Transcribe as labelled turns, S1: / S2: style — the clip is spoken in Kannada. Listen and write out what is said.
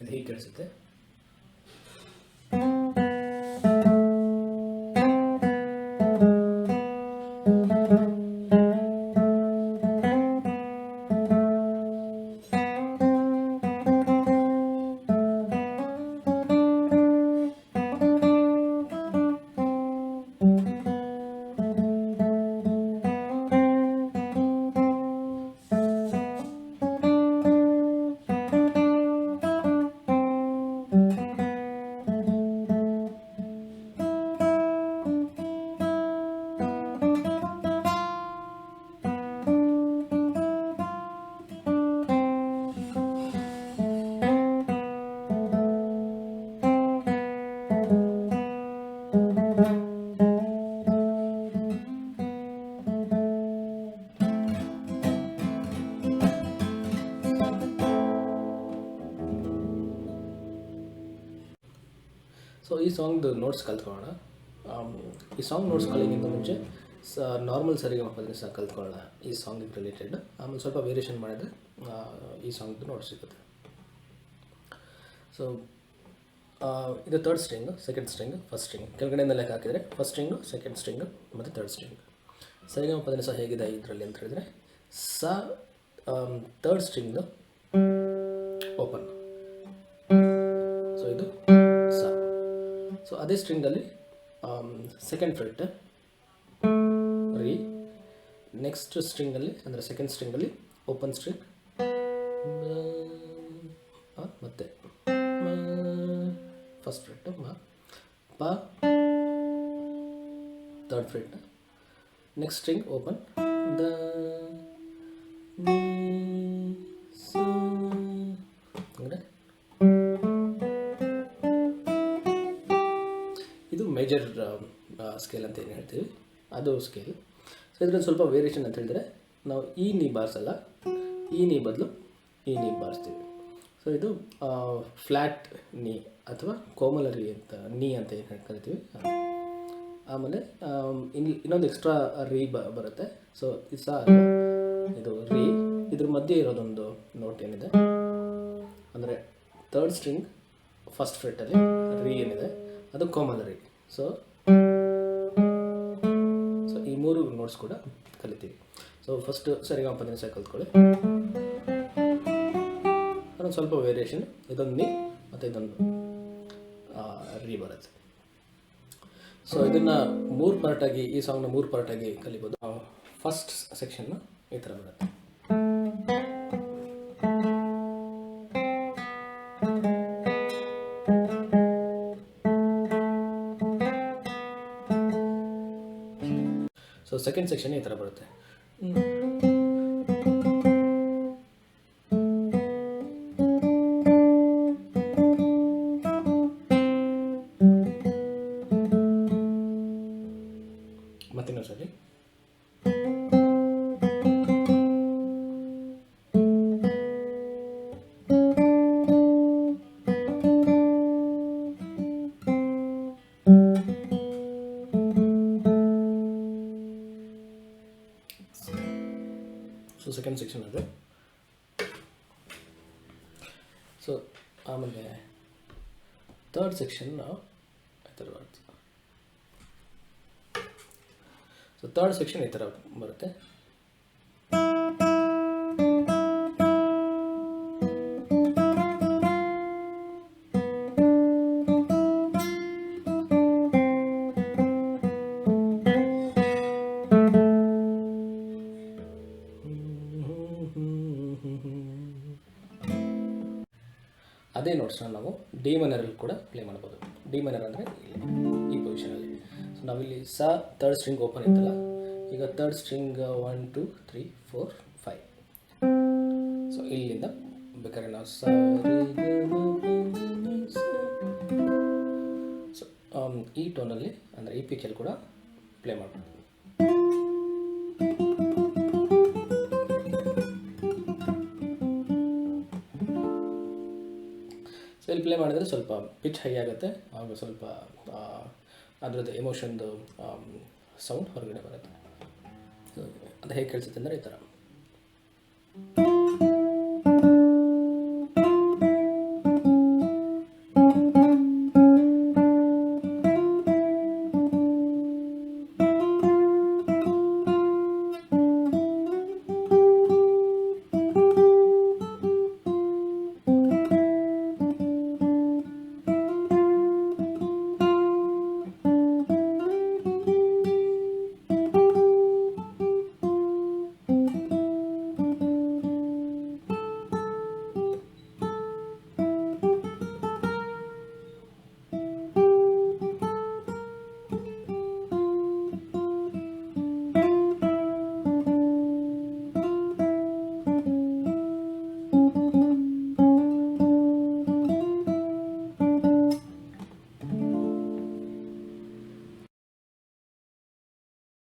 S1: ಇದು ಹೀಗೆ ಕೇಳಿಸುತ್ತೆ. ಸೊ ಈ ಸಾಂಗ್ದು ನೋಟ್ಸ್ ಕಲ್ತ್ಕೊಳ್ಳೋಣ. ಈ ಸಾಂಗ್ ನೋಟ್ಸ್ ಕಲಿಯೋಕ್ಕಿಂತ ಮುಂಚೆ ನಾರ್ಮಲ್ ಸರಿಗಮಪದಲ್ಲಿ ಸಹ ಕಲ್ತ್ಕೊಳ್ಳೋಣ ಈ ಸಾಂಗಿಗೆ ರಿಲೇಟೆಡ್. ಆಮೇಲೆ ಸ್ವಲ್ಪ ವೇರಿಯೇಷನ್ ಮಾಡಿದರೆ ಈ ಸಾಂಗ್ದು ನೋಟ್ಸ್ ಸಿಗುತ್ತೆ. ಸೊ ಇದು third string, second string, first string. ಕೆಳಗಡೆಯಿಂದ ಲೆಕ್ಕ ಹಾಕಿದರೆ ಫಸ್ಟ್ ಸ್ಟ್ರಿಂಗು, ಸೆಕೆಂಡ್ ಸ್ಟ್ರಿಂಗು ಮತ್ತು ಥರ್ಡ್ ಸ್ಟ್ರಿಂಗ್. ಸರಿಗಮಪದಲ್ಲಿ ಸಹ ಹೇಗಿದೆ ಇದರಲ್ಲಿ ಅಂತ ಹೇಳಿದರೆ, ಥರ್ಡ್ ಸ್ಟ್ರಿಂಗ್ದು ಓಪನ್. ಸೊ ಇದು ಸ. ಸೊ ಅದೇ ಸ್ಟ್ರಿಂಗಲ್ಲಿ ಸೆಕೆಂಡ್ ಫ್ರೆಟ್ ರೀ, ನೆಕ್ಸ್ಟ್ ಸ್ಟ್ರಿಂಗಲ್ಲಿ ಅಂದರೆ ಸೆಕೆಂಡ್ ಸ್ಟ್ರಿಂಗಲ್ಲಿ ಓಪನ್ ಸ್ಟ್ರಿಂಗ್ ಮತ್ತು ಫಸ್ಟ್ ಫ್ರೆಟ್ ಮ, ಪ, third fret, next string open the, ಅಂದರೆ ಇದು ಮೇಜರ್ ಸ್ಕೇಲ್ ಅಂತ ಏನು ಹೇಳ್ತೀವಿ, ಅದು ಸ್ಕೇಲ್. ಸೊ ಇದರಲ್ಲಿ ಸ್ವಲ್ಪ ವೇರಿಯೇಷನ್ ಅಂತ ಹೇಳಿದರೆ, ನಾವು ಈ ನೀ ಬಾರಿಸಲ್ಲ, ಈ ನೀ ಬದಲು ಈ ನೀ ಬಾರಿಸ್ತೀವಿ. ಸೊ ಇದು ಫ್ಲ್ಯಾಟ್ ನೀ ಅಥವಾ ಕೋಮಲ ರೀ ಅಂತ ನೀ ಅಂತ ಏನು ಕರಿತೀವಿ. ಆಮೇಲೆ ಇನ್ನೊಂದು ಎಕ್ಸ್ಟ್ರಾ ರೀ ಬರುತ್ತೆ. ಸೊ ಇದು ಸಹ ಇದು ರೀ, ಇದ್ರ ಮಧ್ಯೆ ಇರೋದೊಂದು ನೋಟ್ ಏನಿದೆ ಅಂದರೆ ಥರ್ಡ್ ಸ್ಟ್ರಿಂಗ್ ಫಸ್ಟ್ ಫ್ರೆಟ್ಟಲ್ಲಿ ರೀ ಏನಿದೆ ಅದು ಕೋಮಲ ರೀ. ಸೊ ಈ ಮೂರು ನೋಟ್ಸ್ ಕೂಡ ಕಲಿತೀವಿ. ಸೊ ಫಸ್ಟ್ ಸರಿಗಮಪದಲ್ಲಿ ಸಹ ಕಲ್ತ್ಕೊಳ್ಳಿ. ಅದೊಂದು ಸ್ವಲ್ಪ ವೇರಿಯೇಷನ್, ಇದೊಂದು ನೀ ಮತ್ತು ಇದೊಂದು ರೀ ಬರುತ್ತೆ. ಸೊ ಇದನ್ನು ಮೂರು ಪಾರ್ಟಾಗಿ, ಈ ಸಾಂಗ್ನ ಮೂರು ಪಾರ್ಟಾಗಿ ಕಲಿಬೋದು. ಫಸ್ಟ್ ಸೆಕ್ಷನ್ನು ಈ ಥರ ಬರುತ್ತೆ. ಸೊ ಸೆಕೆಂಡ್ ಸೆಕ್ಷನ್ ಈ ಥರ ಬರುತ್ತೆ. ಮತ್ತಿನ್ನೊಂದು ಸರಿ. ಸೊ ಸೆಕೆಂಡ್ ಸೆಕ್ಷನ್ ಅದು. ಸೊ ಆಮೇಲೆ ಥರ್ಡ್ ಸೆಕ್ಷನ್ ಈ ಥರ ಬರುತ್ತೆ. ಸೊ ಥರ್ಡ್ ಸೆಕ್ಷನ್ ಈ ಥರ ಬರುತ್ತೆ. ಅದೇ ನೋಟ್ಸ್ನ ನಾವು ಡಿ ಮೈನರಲ್ಲಿ ಕೂಡ ಪ್ಲೇ ಮಾಡ್ಬೋದು. ಡಿ ಮೈನರ್ ಅಂದರೆ ಈ ಪೊಸಿಷನಲ್ಲಿ. ಸೊ ನಾವಿಲ್ಲಿ ಸ ಥರ್ಡ್ ಸ್ಟ್ರಿಂಗ್ ಓಪನ್ ಇತ್ತಲ್ಲ, ಈಗ ಥರ್ಡ್ ಸ್ಟ್ರಿಂಗ್ 1 2 3 4 5. ಸೊ ಇಲ್ಲಿಂದ ಬೇಕಾದ್ರೆ ನಾವು ಸೊ ಈ ಟೋನಲ್ಲಿ ಅಂದರೆ ಈ ಪಿಚಲ್ಲಿ ಕೂಡ ಪ್ಲೇ ಮಾಡ್ಬೋದು. ಸೊ ಇಲ್ಲಿ ಪ್ಲೇ ಮಾಡಿದರೆ ಸ್ವಲ್ಪ ಪಿಚ್ ಹೈ ಆಗುತ್ತೆ, ಹಾಗೂ ಸ್ವಲ್ಪ ಅದರದ್ದು ಎಮೋಷನ್ದು ಸೌಂಡ್ ಹೊರಗಡೆ ಬರುತ್ತೆ. ಅದು ಹೇಗೆ ಕೇಳಿಸುತ್ತೆ ಅಂದರೆ ಈ ಥರ.